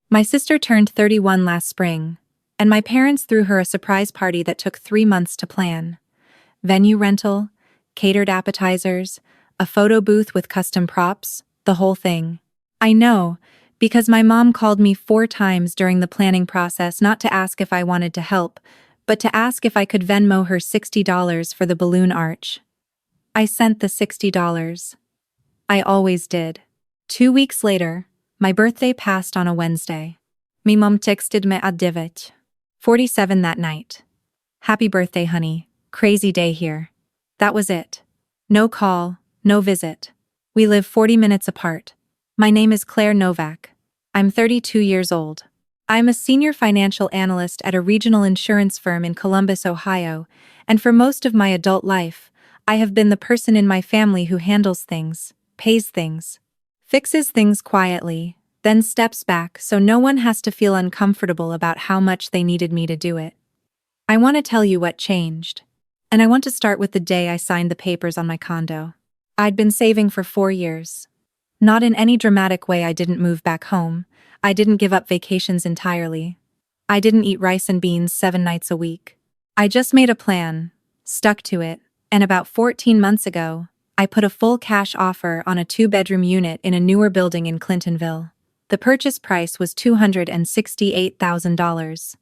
My sister turned 31 last spring, and my parents threw her a surprise party that took 3 months to plan. Venue rental, catered appetizers, a photo booth with custom props, the whole thing. I know, because my mom called me 4 times during the planning process not to ask if I wanted to help, but to ask if I could Venmo her $60 for the balloon arch. I sent the $60. I always did. 2 weeks later, my birthday passed on a Wednesday. My mom texted me at 9:47 that night. Happy birthday, honey. Crazy day here. That was it. No call, no visit. We live 40 minutes apart. My name is Claire Novak. I'm 32 years old. I'm a senior financial analyst at a regional insurance firm in Columbus, Ohio, and for most of my adult life, I have been the person in my family who handles things, pays things, fixes things quietly, then steps back so no one has to feel uncomfortable about how much they needed me to do it. I want to tell you what changed. And I want to start with the day I signed the papers on my condo. I'd been saving for 4 years. Not in any dramatic way. I didn't move back home. I didn't give up vacations entirely. I didn't eat rice and beans 7 nights a week. I just made a plan, stuck to it, and about 14 months ago, I put a full cash offer on a 2-bedroom unit in a newer building in Clintonville. The purchase price was $268,000.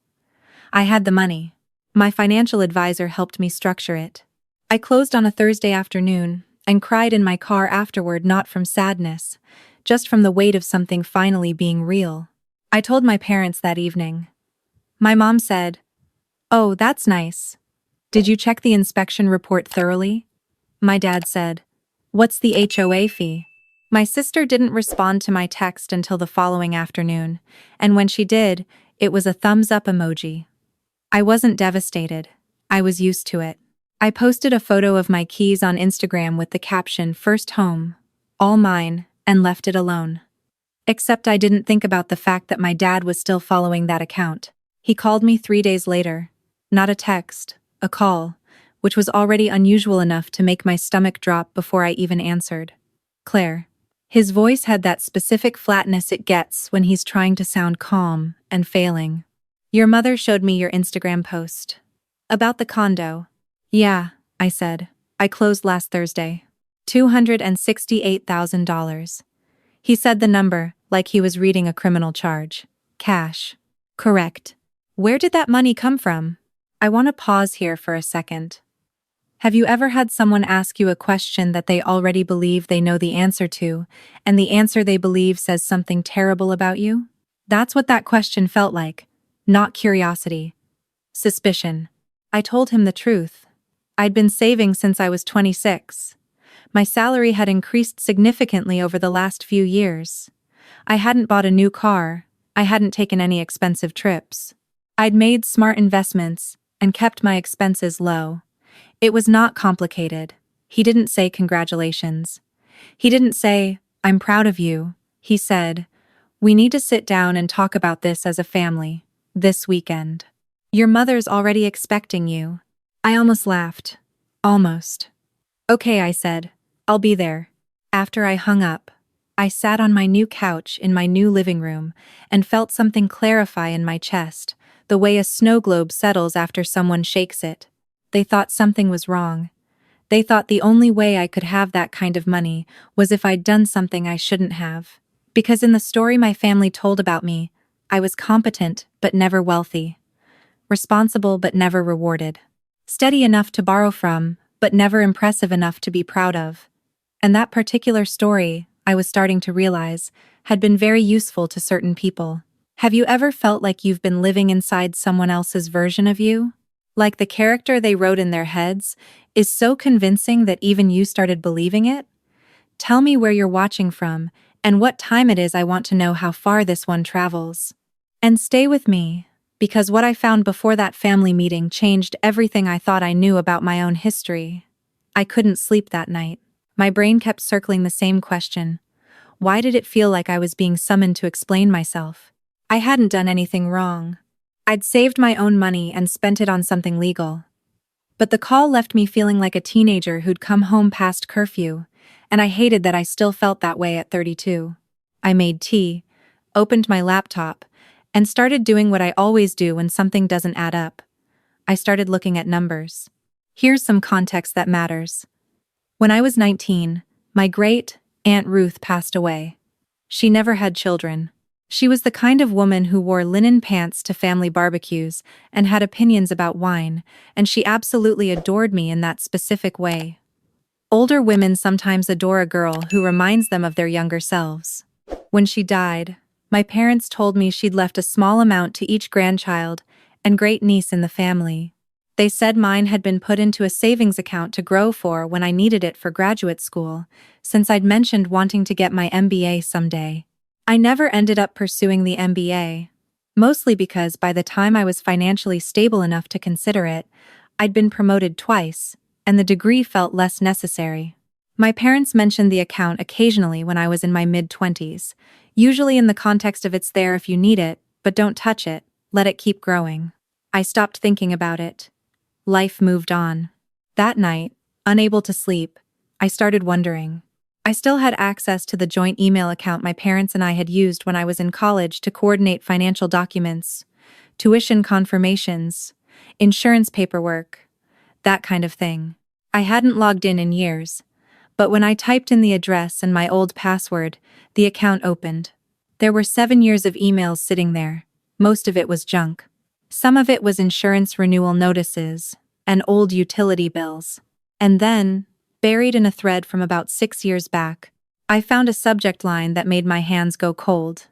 I had the money. My financial advisor helped me structure it. I closed on a Thursday afternoon and cried in my car afterward, not from sadness, just from the weight of something finally being real. I told my parents that evening. My mom said, "Oh, that's nice. Did you check the inspection report thoroughly?" My dad said, "What's the HOA fee?" My sister didn't respond to my text until the following afternoon, and when she did, it was a thumbs up emoji. I wasn't devastated. I was used to it. I posted a photo of my keys on Instagram with the caption "First home, all mine," and left it alone. Except I didn't think about the fact that my dad was still following that account. He called me 3 days later. Not a text, a call, which was already unusual enough to make my stomach drop before I even answered. "Claire." His voice had that specific flatness it gets when he's trying to sound calm and failing. "Your mother showed me your Instagram post. About the condo." "Yeah," I said. "I closed last Thursday. $268,000. He said the number like he was reading a criminal charge. "Cash." "Correct. Where did that money come from?" I want to pause here for a second. Have you ever had someone ask you a question that they already believe they know the answer to, and the answer they believe says something terrible about you? That's what that question felt like. Not curiosity. Suspicion. I told him the truth. I'd been saving since I was 26. My salary had increased significantly over the last few years. I hadn't bought a new car. I hadn't taken any expensive trips. I'd made smart investments and kept my expenses low. It was not complicated. He didn't say congratulations. He didn't say, "I'm proud of you." He said, "We need to sit down and talk about this as a family. This weekend. Your mother's already expecting you." I almost laughed. Almost. "Okay," I said. "I'll be there." After I hung up, I sat on my new couch in my new living room and felt something clarify in my chest, the way a snow globe settles after someone shakes it. They thought something was wrong. They thought the only way I could have that kind of money was if I'd done something I shouldn't have. Because in the story my family told about me, I was competent but never wealthy. Responsible but never rewarded. Steady enough to borrow from, but never impressive enough to be proud of. And that particular story, I was starting to realize, had been very useful to certain people. Have you ever felt like you've been living inside someone else's version of you? Like the character they wrote in their heads is so convincing that even you started believing it? Tell me where you're watching from and what time it is. I want to know how far this one travels. And stay with me, because what I found before that family meeting changed everything I thought I knew about my own history. I couldn't sleep that night. My brain kept circling the same question. Why did it feel like I was being summoned to explain myself? I hadn't done anything wrong. I'd saved my own money and spent it on something legal. But the call left me feeling like a teenager who'd come home past curfew, and I hated that I still felt that way at 32. I made tea, opened my laptop, and started doing what I always do when something doesn't add up. I started looking at numbers. Here's some context that matters. When I was 19, my great-aunt Ruth passed away. She never had children. She was the kind of woman who wore linen pants to family barbecues and had opinions about wine, and she absolutely adored me in that specific way. Older women sometimes adore a girl who reminds them of their younger selves. When she died, my parents told me she'd left a small amount to each grandchild and great-niece in the family. They said mine had been put into a savings account to grow for when I needed it for graduate school, since I'd mentioned wanting to get my MBA someday. I never ended up pursuing the MBA, mostly because by the time I was financially stable enough to consider it, I'd been promoted twice, and the degree felt less necessary. My parents mentioned the account occasionally when I was in my mid-20s, usually in the context of it's there if you need it, but don't touch it, let it keep growing. I stopped thinking about it. Life moved on. That night, unable to sleep, I started wondering. I still had access to the joint email account my parents and I had used when I was in college to coordinate financial documents, tuition confirmations, insurance paperwork, that kind of thing. I hadn't logged in years, but when I typed in the address and my old password, the account opened. There were 7 years of emails sitting there. Most of it was junk. Some of it was insurance renewal notices and old utility bills. And then, buried in a thread from about 6 years back, I found a subject line that made my hands go cold.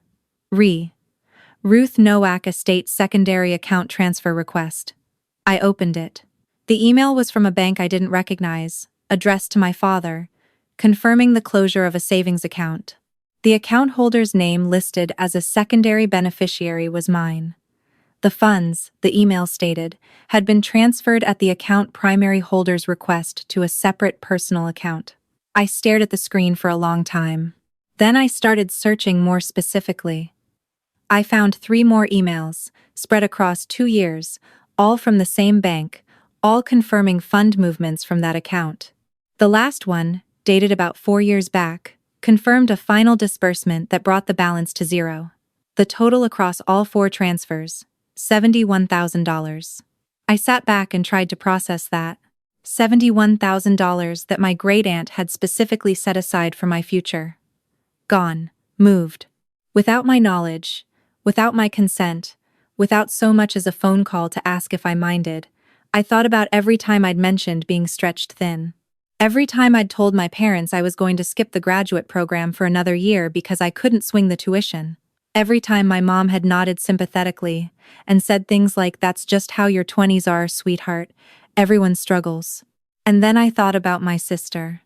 Ruth Nowak Estate Secondary Account Transfer Request. I opened it. The email was from a bank I didn't recognize, addressed to my father, confirming the closure of a savings account. The account holder's name listed as a secondary beneficiary was mine. The funds, the email stated, had been transferred at the account primary holder's request to a separate personal account. I stared at the screen for a long time. Then I started searching more specifically. I found 3 more emails, spread across 2 years, all from the same bank, all confirming fund movements from that account. The last one, dated about 4 years back, confirmed a final disbursement that brought the balance to 0. The total across all 4 transfers, $71,000. I sat back and tried to process that. $71,000 that my great-aunt had specifically set aside for my future. Gone, moved. Without my knowledge, without my consent, without so much as a phone call to ask if I minded, I thought about every time I'd mentioned being stretched thin. Every time I'd told my parents I was going to skip the graduate program for another year because I couldn't swing the tuition. Every time my mom had nodded sympathetically and said things like, "That's just how your 20s are, sweetheart. Everyone struggles." And then I thought about my sister.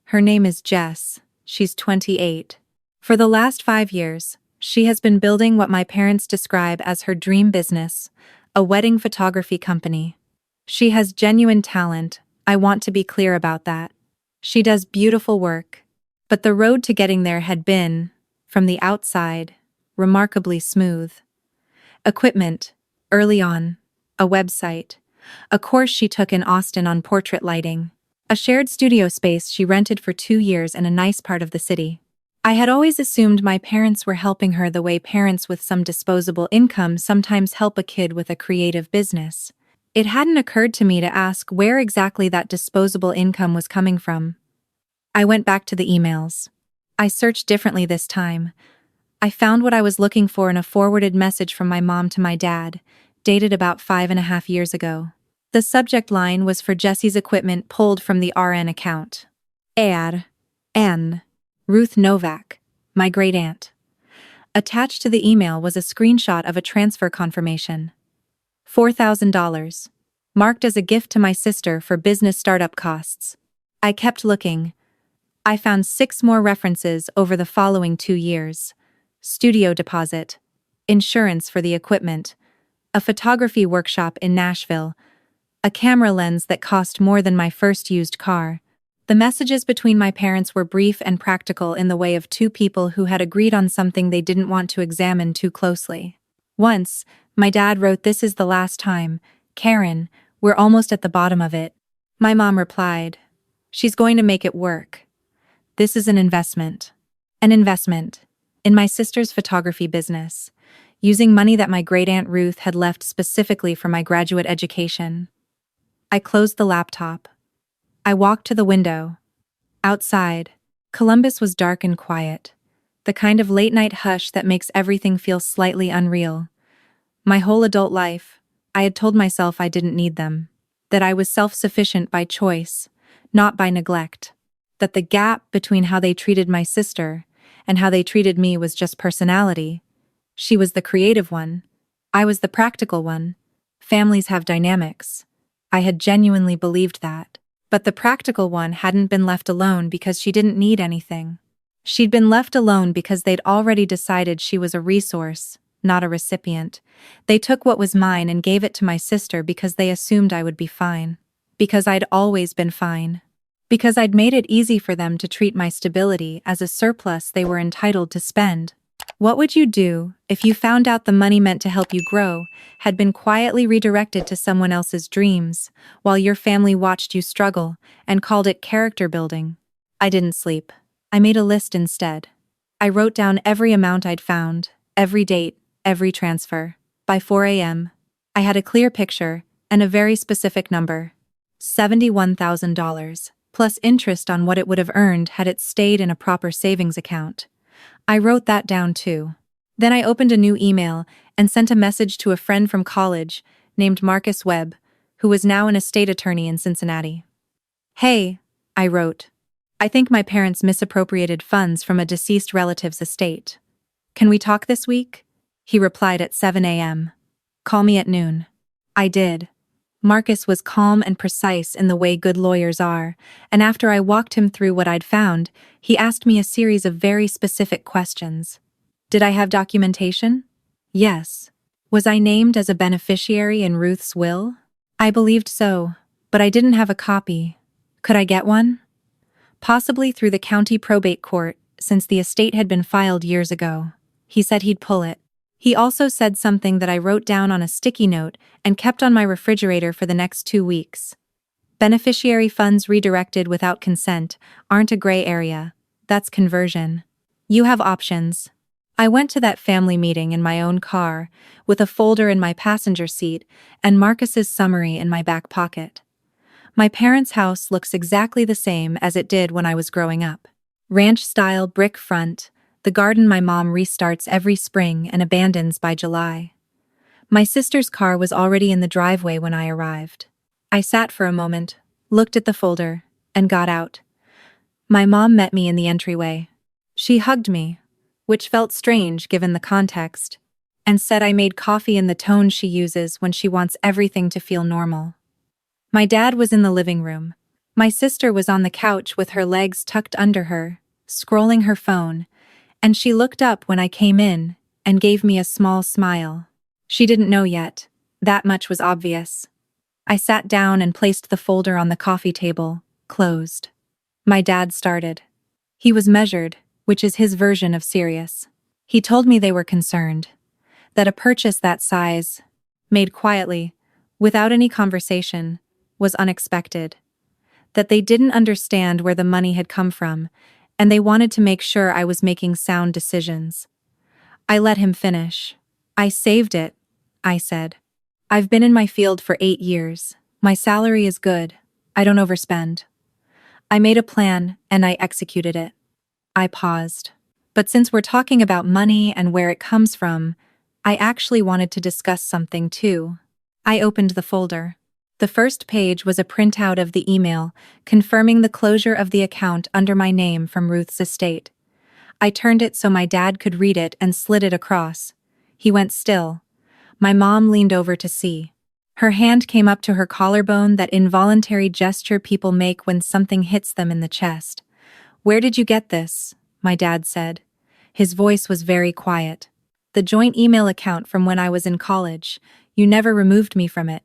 Her name is Jess. She's 28. For the last 5 years, she has been building what my parents describe as her dream business, a wedding photography company. She has genuine talent. I want to be clear about that. She does beautiful work. But the road to getting there had been, from the outside, remarkably smooth. Equipment, early on, a website, a course she took in Austin on portrait lighting, a shared studio space she rented for 2 years in a nice part of the city. I had always assumed my parents were helping her the way parents with some disposable income sometimes help a kid with a creative business. It hadn't occurred to me to ask where exactly that disposable income was coming from. I went back to the emails. I searched differently this time. I found what I was looking for in a forwarded message from my mom to my dad, dated about 5.5 years ago. The subject line was for Jesse's equipment pulled from the RN account. N. Ruth Nowak, my great-aunt. Attached to the email was a screenshot of a transfer confirmation. $4,000, marked as a gift to my sister for business startup costs. I kept looking. I found 6 more references over the following 2 years. Studio deposit, insurance for the equipment, a photography workshop in Nashville, a camera lens that cost more than my first used car. The messages between my parents were brief and practical in the way of 2 people who had agreed on something they didn't want to examine too closely. Once, my dad wrote, "This is the last time, Karen, we're almost at the bottom of it." My mom replied, "She's going to make it work. This is an investment." An investment. In my sister's photography business. using money that my great-aunt Ruth had left specifically for my graduate education. I closed the laptop. I walked to the window. Outside, Columbus was dark and quiet, the kind of late-night hush that makes everything feel slightly unreal. My whole adult life, I had told myself I didn't need them, that I was self-sufficient by choice, not by neglect, that the gap between how they treated my sister and how they treated me was just personality. She was the creative one. I was the practical one. Families have dynamics. I had genuinely believed that. But the practical one hadn't been left alone because she didn't need anything. She'd been left alone because they'd already decided she was a resource, not a recipient. They took what was mine and gave it to my sister because they assumed I would be fine. Because I'd always been fine. Because I'd made it easy for them to treat my stability as a surplus they were entitled to spend. What would you do if you found out the money meant to help you grow had been quietly redirected to someone else's dreams, while your family watched you struggle and called it character building? I didn't sleep. I made a list instead. I wrote down every amount I'd found, every date, every transfer. By 4 a.m., I had a clear picture and a very specific number: $71,000, plus interest on what it would have earned had it stayed in a proper savings account. I wrote that down too. Then I opened a new email and sent a message to a friend from college named Marcus Webb, who was now an estate attorney in Cincinnati. "Hey," I wrote. "I think my parents misappropriated funds from a deceased relative's estate. Can we talk this week?" He replied at 7 a.m. "Call me at noon." I did. Marcus was calm and precise in the way good lawyers are, and after I walked him through what I'd found, he asked me a series of very specific questions. Did I have documentation? Yes. Was I named as a beneficiary in Ruth's will? I believed so, but I didn't have a copy. Could I get one? Possibly through the county probate court, since the estate had been filed years ago. He said he'd pull it. He also said something that I wrote down on a sticky note and kept on my refrigerator for the next 2 weeks. Beneficiary funds redirected without consent aren't a gray area. That's conversion. You have options. I went to that family meeting in my own car, with a folder in my passenger seat and Marcus's summary in my back pocket. My parents' house looks exactly the same as it did when I was growing up. Ranch-style brick front, the garden my mom restarts every spring and abandons by July. My sister's car was already in the driveway when I arrived. I sat for a moment, looked at the folder, and got out. My mom met me in the entryway. She hugged me, which felt strange given the context, and said I made coffee in the tone she uses when she wants everything to feel normal. My dad was in the living room. My sister was on the couch with her legs tucked under her, scrolling her phone, and she looked up when I came in and gave me a small smile. She didn't know yet. That much was obvious. I sat down and placed the folder on the coffee table, closed. My dad started. He was measured, which is his version of serious. He told me they were concerned. That a purchase that size, made quietly, without any conversation, was unexpected. That they didn't understand where the money had come from, and they wanted to make sure I was making sound decisions. I let him finish. "I saved it," I said. "I've been in my field for 8 years. My salary is good. I don't overspend. I made a plan, and I executed it." I paused. "But since we're talking about money and where it comes from, I actually wanted to discuss something too." I opened the folder. The first page was a printout of the email confirming the closure of the account under my name from Ruth's estate. I turned it so my dad could read it and slid it across. He went still. My mom leaned over to see. Her hand came up to her collarbone, that involuntary gesture people make when something hits them in the chest. "Where did you get this?" my dad said. His voice was very quiet. "The joint email account from when I was in college. You never removed me from it."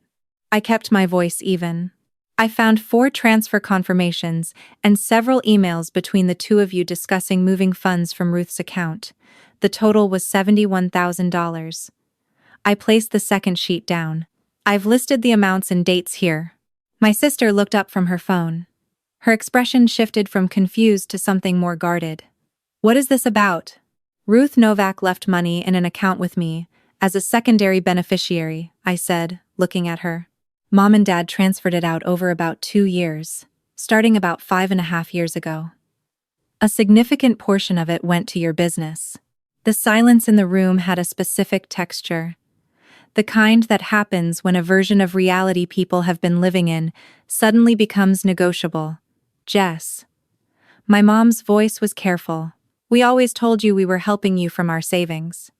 I kept my voice even. "I found 4 transfer confirmations and several emails between the two of you discussing moving funds from Ruth's account. The total was $71,000. I placed the second sheet down. "I've listed the amounts and dates here." My sister looked up from her phone. Her expression shifted from confused to something more guarded. "What is this about?" "Ruth Novak left money in an account with me, As a secondary beneficiary, I said, looking at her. Mom and Dad transferred it out over about 2 years, starting about 5.5 years ago. A significant portion of it went to your business. The silence in the room had a specific texture. The kind that happens when a version of reality people have been living in suddenly becomes negotiable. Jess. My mom's voice was careful. We always told you we were helping you from our savings.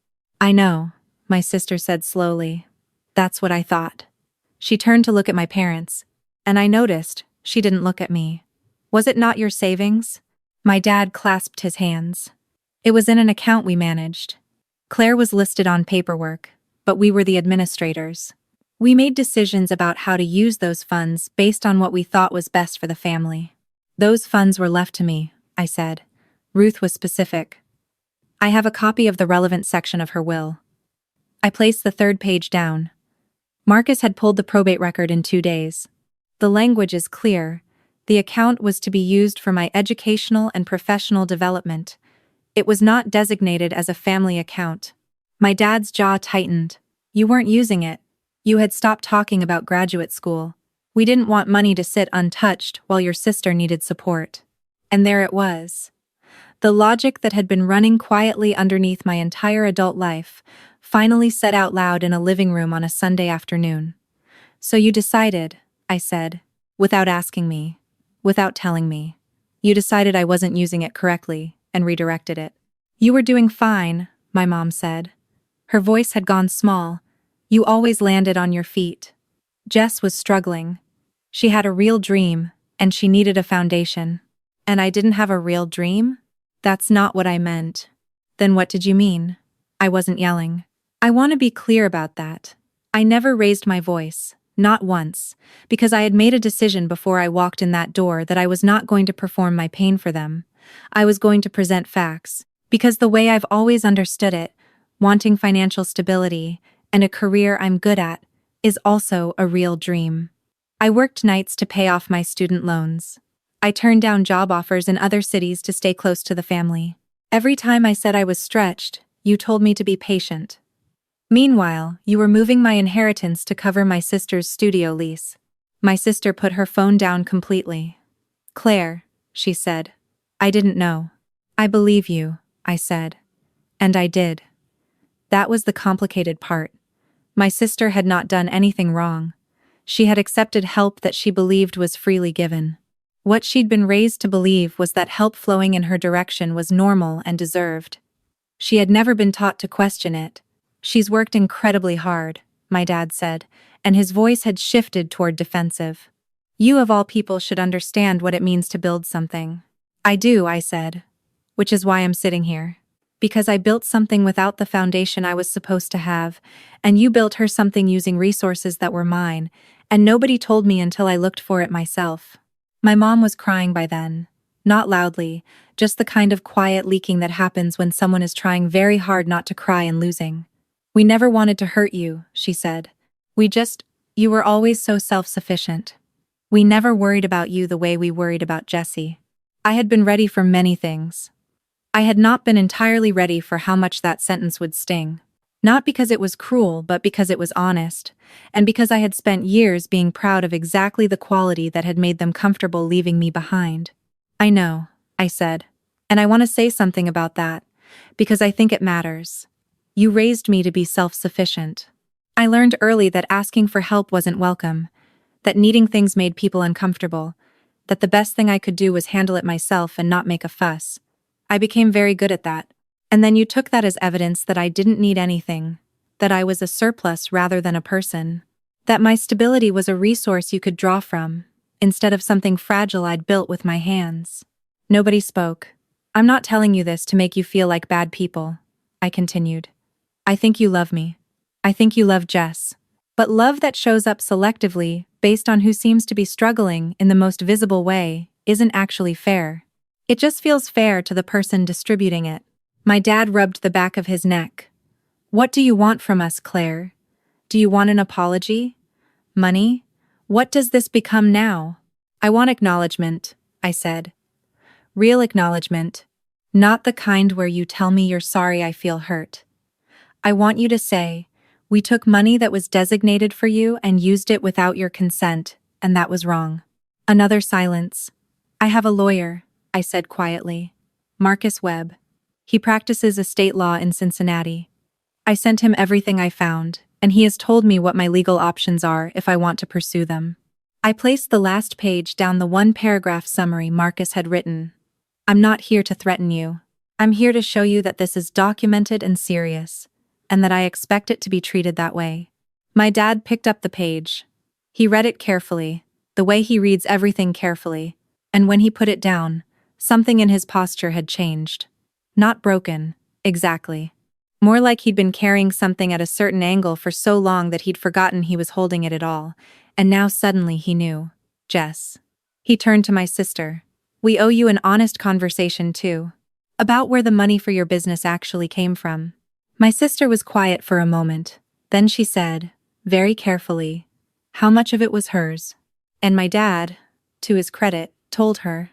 I know, my sister said slowly. That's what I thought. She turned to look at my parents, and I noticed she didn't look at me. Was it not your savings? My dad clasped his hands. It was in an account we managed. Claire was listed on paperwork, but we were the administrators. We made decisions about how to use those funds based on what we thought was best for the family. Those funds were left to me, I said. Ruth was specific. I have a copy of the relevant section of her will. I placed the 3rd page down. Marcus had pulled the probate record in 2 days. The language is clear. The account was to be used for my educational and professional development. It was not designated as a family account. My dad's jaw tightened. You weren't using it. You had stopped talking about graduate school. We didn't want money to sit untouched while your sister needed support. And there it was. The logic that had been running quietly underneath my entire adult life finally said out loud in a living room on a Sunday afternoon. So you decided, I said, without asking me, without telling me. You decided I wasn't using it correctly and redirected it. You were doing fine, my mom said. Her voice had gone small. You always landed on your feet. Jess was struggling. She had a real dream, and she needed a foundation. And I didn't have a real dream? That's not what I meant. Then what did you mean? I wasn't yelling. I want to be clear about that. I never raised my voice, not once, because I had made a decision before I walked in that door that I was not going to perform my pain for them. I was going to present facts, because the way I've always understood it, wanting financial stability and a career I'm good at, is also a real dream. I worked nights to pay off my student loans. I turned down job offers in other cities to stay close to the family. Every time I said I was stretched, you told me to be patient. Meanwhile, you were moving my inheritance to cover my sister's studio lease. My sister put her phone down completely. Claire, she said. I didn't know. I believe you, I said. And I did. That was the complicated part. My sister had not done anything wrong. She had accepted help that she believed was freely given. What she'd been raised to believe was that help flowing in her direction was normal and deserved. She had never been taught to question it. She's worked incredibly hard, my dad said, and his voice had shifted toward defensive. You of all people should understand what it means to build something. I do, I said. Which is why I'm sitting here. Because I built something without the foundation I was supposed to have, and you built her something using resources that were mine, and nobody told me until I looked for it myself. My mom was crying by then. Not loudly, just the kind of quiet leaking that happens when someone is trying very hard not to cry and losing. We never wanted to hurt you, she said. You were always so self-sufficient. We never worried about you the way we worried about Jessie. I had been ready for many things. I had not been entirely ready for how much that sentence would sting. Not because it was cruel, but because it was honest, and because I had spent years being proud of exactly the quality that had made them comfortable leaving me behind. I know, I said, and I want to say something about that, because I think it matters. You raised me to be self-sufficient. I learned early that asking for help wasn't welcome, that needing things made people uncomfortable, that the best thing I could do was handle it myself and not make a fuss. I became very good at that. And then you took that as evidence that I didn't need anything, that I was a surplus rather than a person, that my stability was a resource you could draw from, instead of something fragile I'd built with my hands. Nobody spoke. I'm not telling you this to make you feel like bad people, I continued. I think you love me. I think you love Jess. But love that shows up selectively, based on who seems to be struggling in the most visible way, isn't actually fair. It just feels fair to the person distributing it. My dad rubbed the back of his neck. What do you want from us, Claire? Do you want an apology? Money? What does this become now? I want acknowledgement, I said. Real acknowledgement. Not the kind where you tell me you're sorry I feel hurt. I want you to say, We took money that was designated for you and used it without your consent, and that was wrong. Another silence. I have a lawyer, I said quietly. Marcus Webb. He practices estate law in Cincinnati. I sent him everything I found, and he has told me what my legal options are if I want to pursue them. I placed the last page down the one-paragraph summary Marcus had written. I'm not here to threaten you. I'm here to show you that this is documented and serious, and that I expect it to be treated that way. My dad picked up the page. He read it carefully, the way he reads everything carefully, and when he put it down, something in his posture had changed. Not broken, exactly. More like he'd been carrying something at a certain angle for so long that he'd forgotten he was holding it at all, and now suddenly he knew. Jess. He turned to my sister. We owe you an honest conversation too. About where the money for your business actually came from. My sister was quiet for a moment. Then she said, very carefully, how much of it was hers. And my dad, to his credit, told her.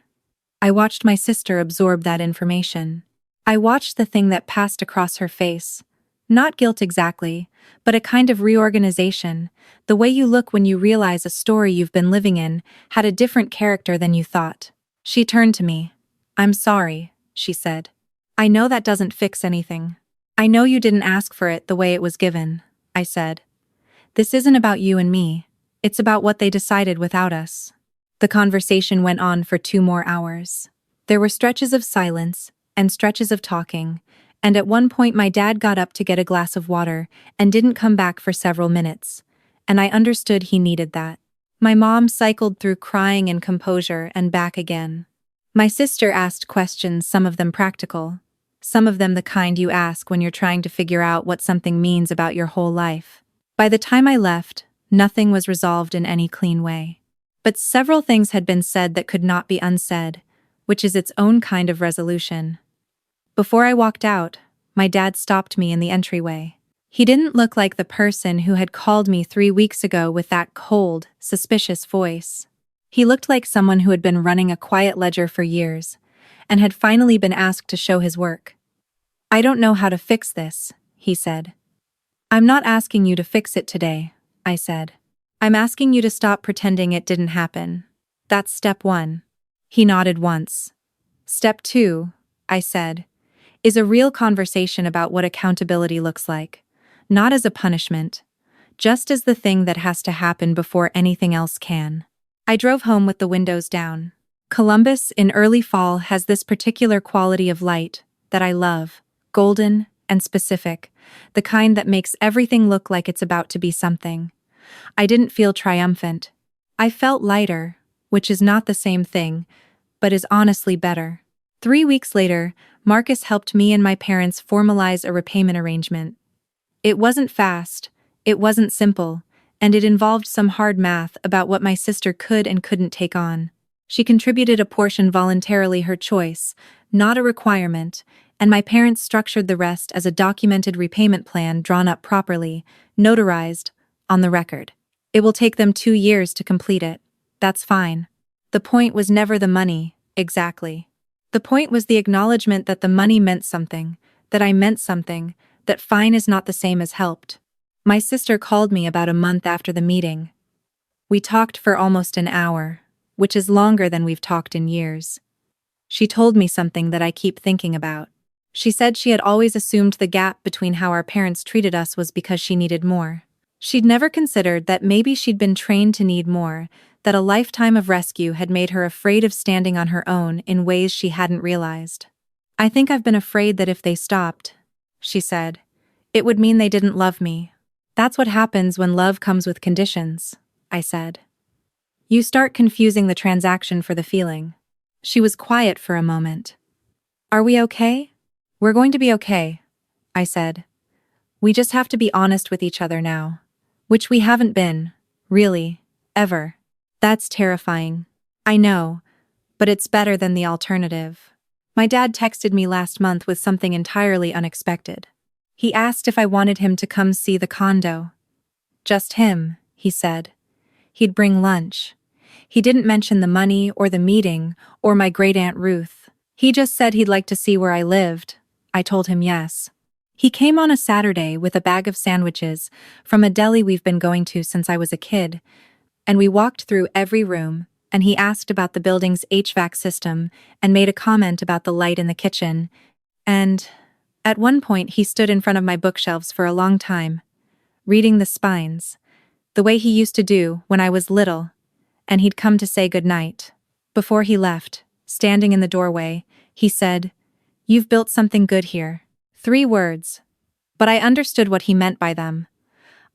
I watched my sister absorb that information. I watched the thing that passed across her face. Not guilt exactly, but a kind of reorganization, the way you look when you realize a story you've been living in had a different character than you thought. She turned to me. I'm sorry, she said. I know that doesn't fix anything. I know you didn't ask for it the way it was given, I said. This isn't about you and me. It's about what they decided without us. The conversation went on for 2 more hours. There were stretches of silence and stretches of talking, and at one point my dad got up to get a glass of water and didn't come back for several minutes, and I understood he needed that. My mom cycled through crying and composure and back again. My sister asked questions, some of them practical, some of them the kind you ask when you're trying to figure out what something means about your whole life. By the time I left, nothing was resolved in any clean way. But several things had been said that could not be unsaid, which is its own kind of resolution. Before I walked out, my dad stopped me in the entryway. He didn't look like the person who had called me 3 weeks ago with that cold, suspicious voice. He looked like someone who had been running a quiet ledger for years, and had finally been asked to show his work. I don't know how to fix this, he said. I'm not asking you to fix it today, I said. I'm asking you to stop pretending it didn't happen. That's step 1. He nodded once. Step 2, I said, is a real conversation about what accountability looks like, not as a punishment, just as the thing that has to happen before anything else can. I drove home with the windows down. Columbus in early fall has this particular quality of light that I love, golden and specific, the kind that makes everything look like it's about to be something. I didn't feel triumphant. I felt lighter, which is not the same thing, but is honestly better. 3 weeks later, Marcus helped me and my parents formalize a repayment arrangement. It wasn't fast, it wasn't simple, and it involved some hard math about what my sister could and couldn't take on. She contributed a portion voluntarily, her choice, not a requirement, and my parents structured the rest as a documented repayment plan drawn up properly, notarized, on the record. It will take them 2 years to complete it. That's fine. The point was never the money, exactly. The point was the acknowledgement that the money meant something, that I meant something, that fine is not the same as helped. My sister called me about a month after the meeting. We talked for almost an hour, which is longer than we've talked in years. She told me something that I keep thinking about. She said she had always assumed the gap between how our parents treated us was because she needed more. She'd never considered that maybe she'd been trained to need more, that a lifetime of rescue had made her afraid of standing on her own in ways she hadn't realized. I think I've been afraid that if they stopped, she said, it would mean they didn't love me. That's what happens when love comes with conditions, I said. You start confusing the transaction for the feeling. She was quiet for a moment. Are we okay? We're going to be okay, I said. We just have to be honest with each other now. Which we haven't been, really, ever. That's terrifying. I know, but it's better than the alternative. My dad texted me last month with something entirely unexpected. He asked if I wanted him to come see the condo. Just him, he said. He'd bring lunch. He didn't mention the money or the meeting or my great-aunt Ruth. He just said he'd like to see where I lived. I told him yes. He came on a Saturday with a bag of sandwiches from a deli we've been going to since I was a kid, and we walked through every room, and he asked about the building's HVAC system and made a comment about the light in the kitchen, and at one point he stood in front of my bookshelves for a long time, reading the spines, the way he used to do when I was little, and he'd come to say goodnight. Before he left, standing in the doorway, he said, "You've built something good here." 3 words. But I understood what he meant by them.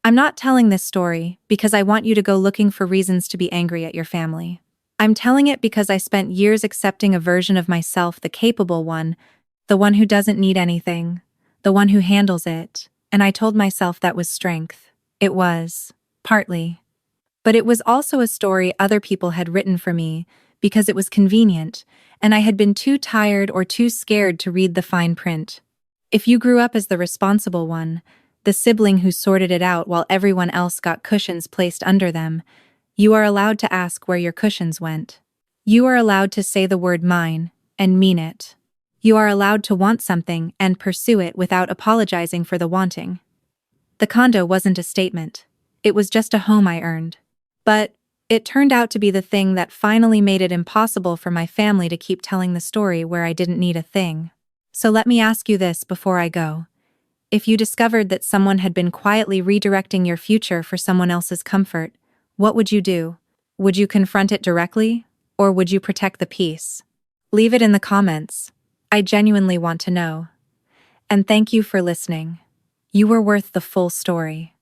I'm not telling this story because I want you to go looking for reasons to be angry at your family. I'm telling it because I spent years accepting a version of myself, the capable one, the one who doesn't need anything, the one who handles it, and I told myself that was strength. It was, partly. But it was also a story other people had written for me because it was convenient, and I had been too tired or too scared to read the fine print. If you grew up as the responsible one, the sibling who sorted it out while everyone else got cushions placed under them, you are allowed to ask where your cushions went. You are allowed to say the word mine and mean it. You are allowed to want something and pursue it without apologizing for the wanting. The condo wasn't a statement. It was just a home I earned. But it turned out to be the thing that finally made it impossible for my family to keep telling the story where I didn't need a thing. So let me ask you this before I go. If you discovered that someone had been quietly redirecting your future for someone else's comfort, what would you do? Would you confront it directly, or would you protect the peace? Leave it in the comments. I genuinely want to know. And thank you for listening. You were worth the full story.